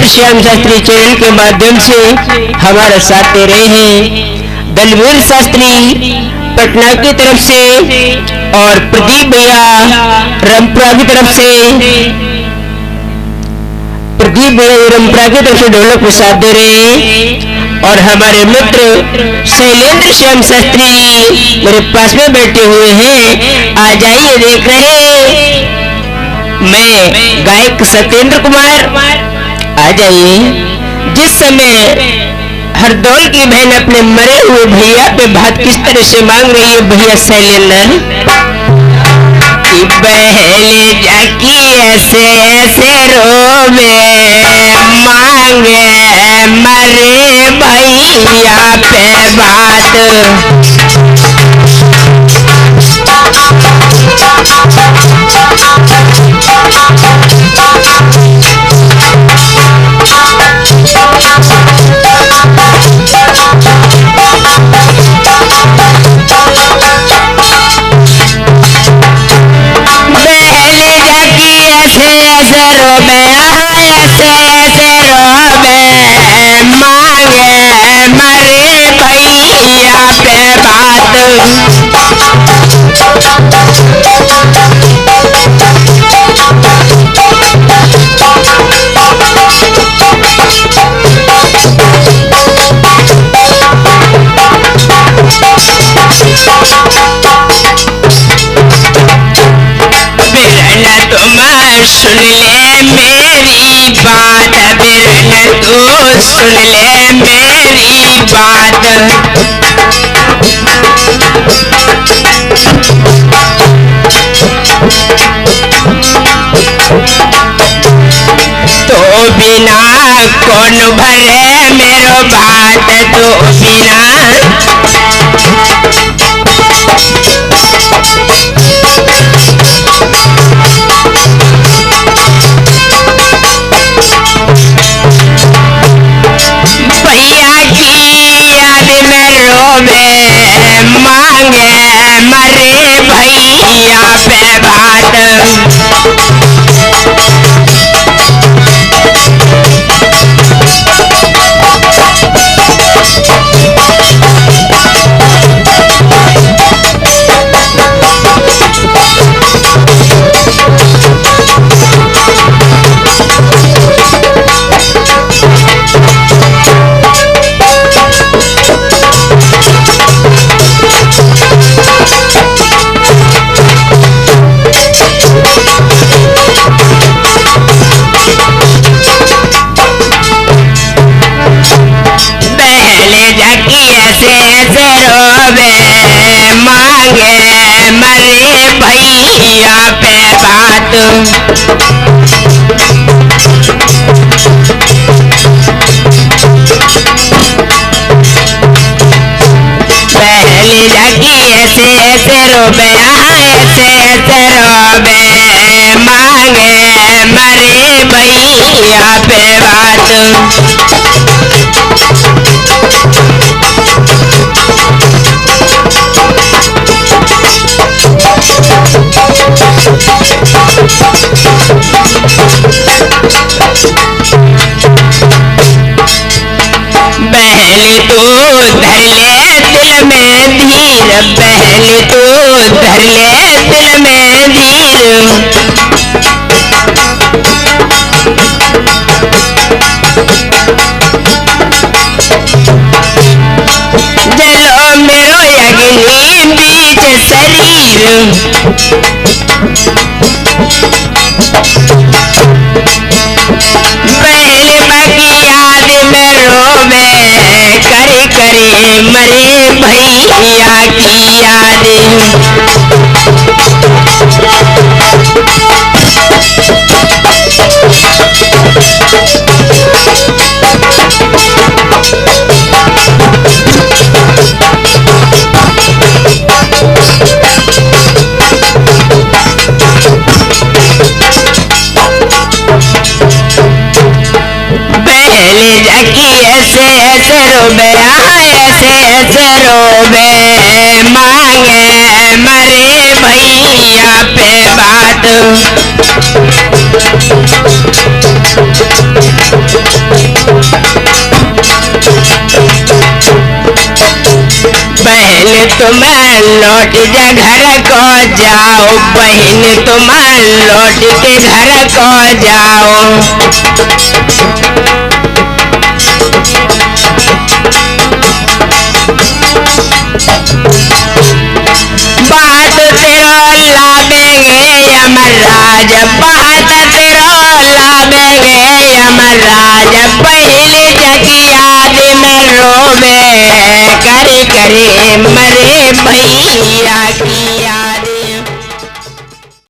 Shyam Shastri channel के माध्यम से हमारा साथ दे रहे हैं। दलवीर शास्त्री पटना की तरफ से और प्रदीप भैया रामपुरा की तरफ से, ढोलक को साथ दे रहे हैं। और हमारे मित्र शैलेंद्र श्याम शास्त्री मेरे पास में बैठे हुए हैं। आ जाइए, देख रहे हैं मैं गायक सत्येंद्र कुमार। आ जाइए। जिस समय हरदौल की बहन अपने मरे हुए भैया पे बात किस तरह से मांग रही है भैया शैलेंद्र कि बहले जाकी ऐसे ऐसे रोवे मांगे मरे भैया पे बात। सुन ले मेरी बात बिरन, तू सुन ले मेरी बात। तो बिना कौन भरे मेरो बात, तो बिना मांगे मरे भैया पे बात। ऐसे ऐसे रोवे मांगे मरे भैया पे बात। पहली लगी ऐसे ऐसे रोवे, ऐसे ऐसे रोवे मांगे मरे भैया पे बात। बहले तो धर ले दिल में धीर, बहले तो धर ले दिल में धीर। जलो मेरो अग्नि बीच शरीर, पहले बाकी याद में रोवे करे करे मरे भैया की यादें। पहले जाकी ऐसे ऐसे रोवे, ऐसे ऐसे रोवे मांगे मरे भैया पे बात। बहन तुम लौट जा घर को जाओ, बहन तुम लौट के घर को जाओ। बात तेरो लावेंगे यमराज, बात तेरो लावेंगे यमराज, पहले जग याद में रोवे, करे करे मरे भैया की याद।